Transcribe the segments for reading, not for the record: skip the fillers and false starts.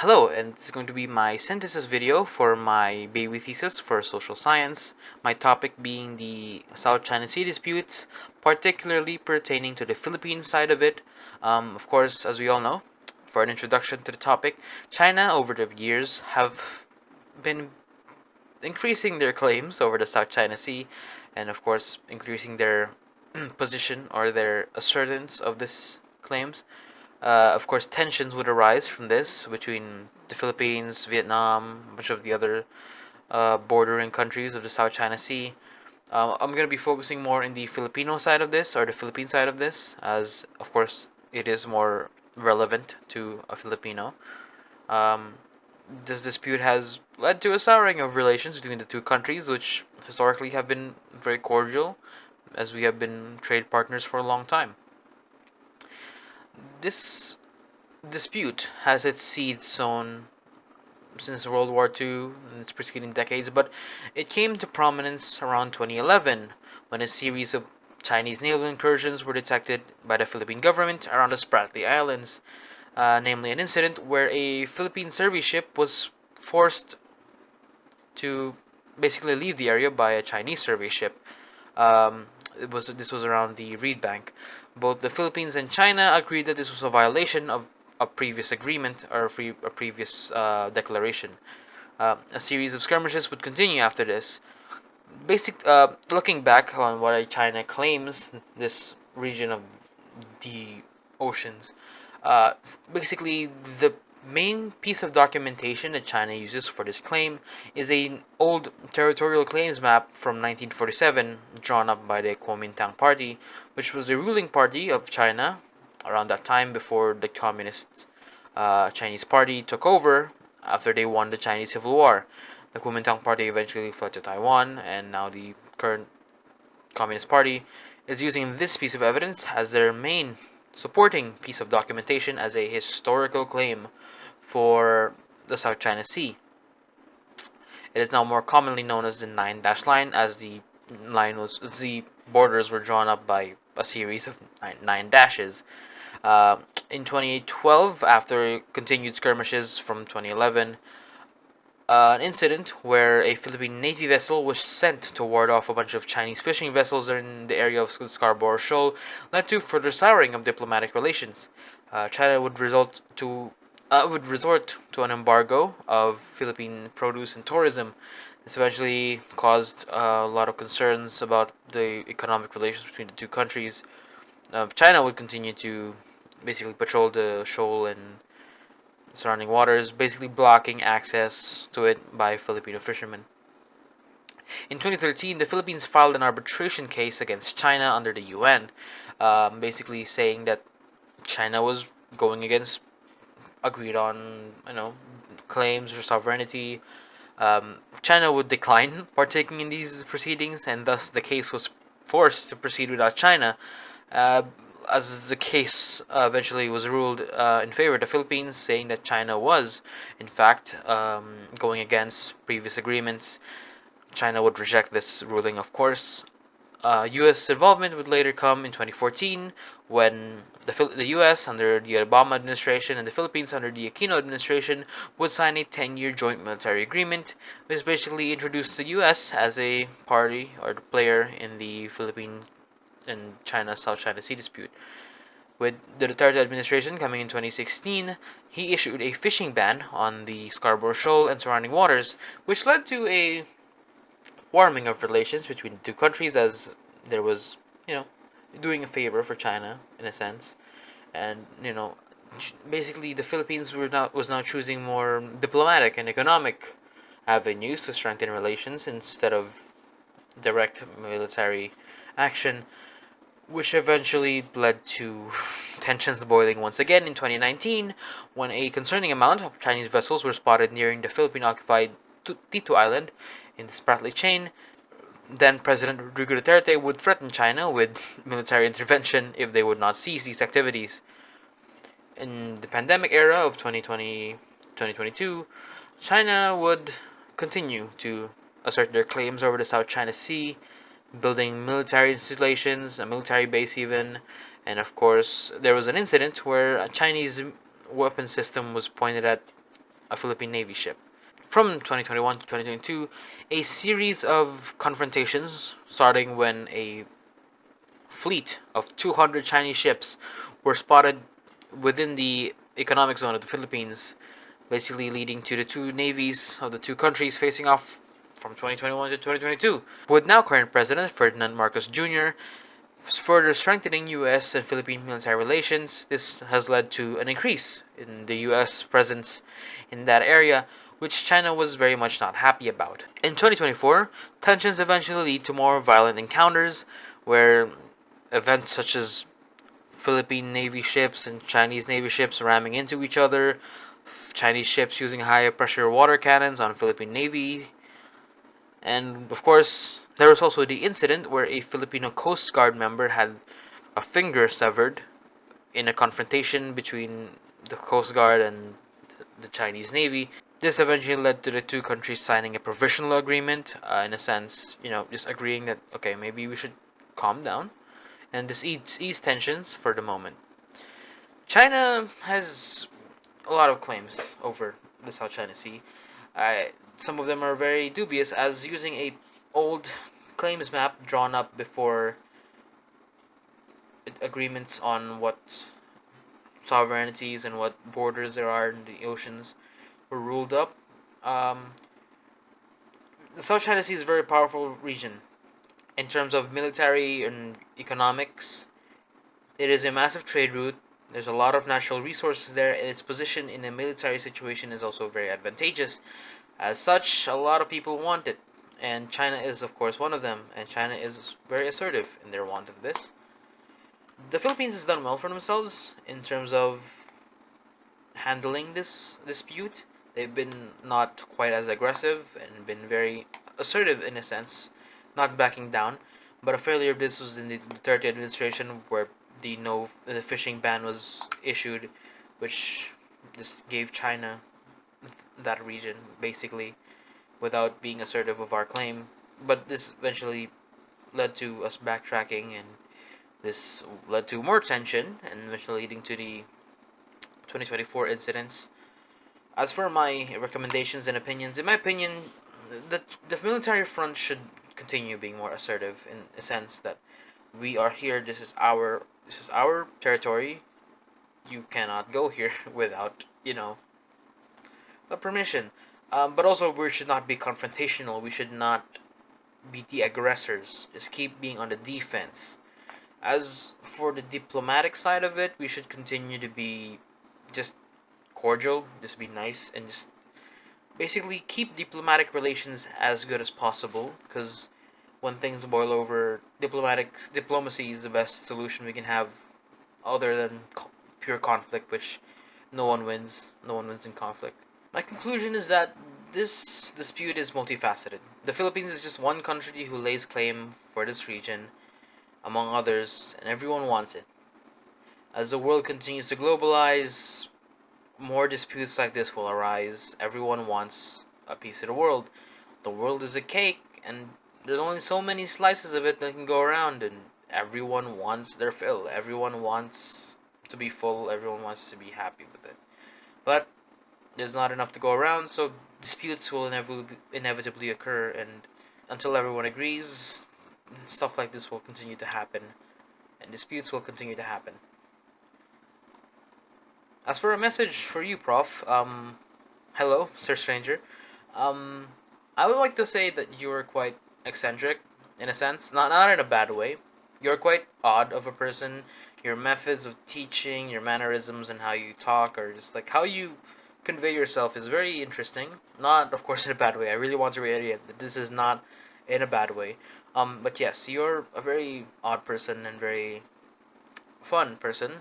Hello, and it's going to be my synthesis video for my baby thesis for social science, my topic being the South China Sea disputes, particularly pertaining to the Philippine side of it. Of course, as we all know, for an introduction to the topic, China over the years have been increasing their claims over the South China Sea, and of course, increasing their position or their assertions of this claims. Of course, tensions would arise from this between the Philippines, Vietnam, a bunch of the other bordering countries of the South China Sea. I'm going to be focusing more in the Filipino side of this, or the Philippine side of this, as of course it is more relevant to a Filipino. Um, this dispute has led to a souring of relations between the two countries, which historically have been very cordial, as we have been trade partners for a long time. This dispute has its seeds sown since World War II and its preceding decades, but it came to prominence around 2011 when a series of Chinese naval incursions were detected by the Philippine government around the Spratly Islands, namely an incident where a Philippine survey ship was forced to basically leave the area by a Chinese survey ship. Um, this was around the Reed Bank. Both the Philippines and China agreed that this was a violation of a previous agreement or a previous declaration. A series of skirmishes would continue after this. Looking back on what China claims this region of the oceans, uh, basically the main piece of documentation that China uses for this claim is an old territorial claims map from 1947 drawn up by the Kuomintang Party, which was the ruling party of China around that time before the Communist Chinese Party took over after they won the Chinese Civil War. The Kuomintang Party eventually fled to Taiwan, and now the current Communist Party is using this piece of evidence as their main supporting piece of documentation as a historical claim for the South China Sea. It is now more commonly known as the Nine Dash Line, as the borders were drawn up by a series of nine dashes. Uh, in 2012, after continued skirmishes from 2011, an incident where a Philippine Navy vessel was sent to ward off a bunch of Chinese fishing vessels in the area of Scarborough Shoal led to further souring of diplomatic relations. China would resort to an embargo of Philippine produce and tourism. This eventually caused a lot of concerns about the economic relations between the two countries. China would continue to basically patrol the shoal and surrounding waters, basically blocking access to it by Filipino fishermen. In 2013, the Philippines filed an arbitration case against China under the UN, basically saying that China was going against agreed on, claims for sovereignty. China would decline partaking in these proceedings, and thus the case was forced to proceed without China. Uh, as the case eventually was ruled in favor of the Philippines, saying that China was, in fact, going against previous agreements. China would reject this ruling, of course. U.S. involvement would later come in 2014 when the U.S. under the Obama administration and the Philippines under the Aquino administration would sign a 10-year joint military agreement, which basically introduced the U.S. as a party or player in the Philippine and China South China Sea dispute. With the Duterte administration coming in 2016, he issued a fishing ban on the Scarborough Shoal and surrounding waters, which led to a warming of relations between the two countries, as there was, doing a favor for China in a sense, and basically the Philippines was now choosing more diplomatic and economic avenues to strengthen relations instead of direct military action, which eventually led to tensions boiling once again in 2019 when a concerning amount of Chinese vessels were spotted nearing the Philippine occupied Tito Island in the Spratly Chain. Then President Rodrigo Duterte would threaten China with military intervention if they would not cease these activities. In the pandemic era of 2022, China would continue to assert their claims over the South China Sea, building military installations, a military base even, and of course there was an incident where a Chinese weapon system was pointed at a Philippine Navy ship. From 2021 to 2022, a series of confrontations, starting when a fleet of 200 Chinese ships were spotted within the economic zone of the Philippines, basically leading to the two navies of the two countries facing off from 2021 to 2022. With now current President Ferdinand Marcos Jr. further strengthening U.S. and Philippine military relations, this has led to an increase in the U.S. presence in that area, which China was very much not happy about. In 2024, tensions eventually lead to more violent encounters, where events such as Philippine Navy ships and Chinese Navy ships ramming into each other, Chinese ships using high pressure water cannons on Philippine Navy, and of course, there was also the incident where a Filipino Coast Guard member had a finger severed in a confrontation between the Coast Guard and the Chinese Navy. This eventually led to the two countries signing a provisional agreement, in a sense, just agreeing that, okay, maybe we should calm down and just ease tensions for the moment. China has a lot of claims over the South China Sea. Some of them are very dubious, as using a old claims map drawn up before agreements on what sovereignties and what borders there are in the oceans were ruled up. Um, the South China Sea is a very powerful region in terms of military and economics. It is a massive trade route. There's a lot of natural resources there, and its position in a military situation is also very advantageous. As such, a lot of people want it, and China is, of course, one of them, and China is very assertive in their want of this. The Philippines has done well for themselves in terms of handling this dispute. They've been not quite as aggressive and been very assertive in a sense, not backing down. But a failure of this was in the Duterte administration, where the fishing ban was issued, which just gave China that region basically without being assertive of our claim. But this eventually led to us backtracking, and this led to more tension, and eventually leading to the 2024 incidents. As for my recommendations and opinions, in my opinion, the military front should continue being more assertive, in a sense that we are here. This is our territory. You cannot go here without a permission. But also, we should not be confrontational. We should not be the aggressors. Just keep being on the defense. As for the diplomatic side of it, we should continue to be just cordial, just be nice, and just basically keep diplomatic relations as good as possible. Because when things boil over, diplomacy is the best solution we can have, other than pure conflict, which no one wins. No one wins in conflict. My conclusion is that this dispute is multifaceted. The Philippines is just one country who lays claim for this region, among others, and everyone wants it. As the world continues to globalize, more disputes like this will arise. Everyone wants a piece of the world. The world is a cake, and there's only so many slices of it that can go around, and everyone wants their fill. Everyone wants to be full. Everyone wants to be happy with it. But there's not enough to go around, so disputes will inevitably occur, and until everyone agrees, stuff like this will continue to happen, and disputes will continue to happen. As for a message for you, Prof, hello, Sir Stranger. Um, I would like to say that you're quite eccentric, in a sense, not in a bad way. You're quite odd of a person. Your methods of teaching, your mannerisms, and how you talk, or just like how you convey yourself, is very interesting. Not, of course, in a bad way. I really want to reiterate that this is not in a bad way. But yes, you're a very odd person and very fun person.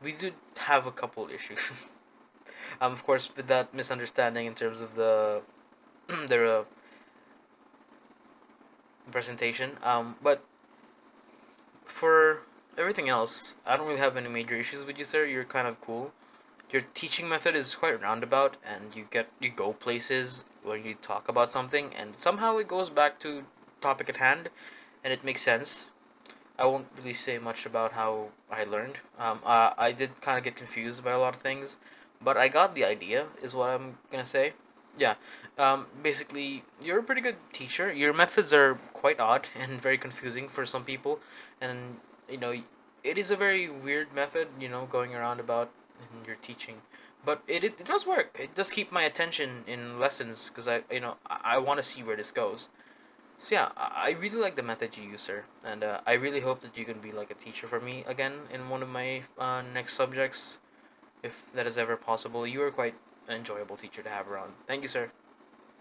We do have a couple issues. Of course, with that misunderstanding in terms of the presentation. But for everything else, I don't really have any major issues with you, sir. You're kind of cool. Your teaching method is quite roundabout, and you go places when you talk about something, and somehow it goes back to topic at hand, and it makes sense. I won't really say much about how I learned. I did kind of get confused by a lot of things, but I got the idea, is what I'm gonna say. Yeah. Basically, you're a pretty good teacher. Your methods are quite odd and very confusing for some people, and you know, it is a very weird method. Going around about in your teaching, but it does work. It does keep my attention in lessons because I want to see where this goes. So yeah, I really like the method you use, sir, and I really hope that you can be like a teacher for me again in one of my next subjects, if that is ever possible. You are quite an enjoyable teacher to have around. Thank you, sir.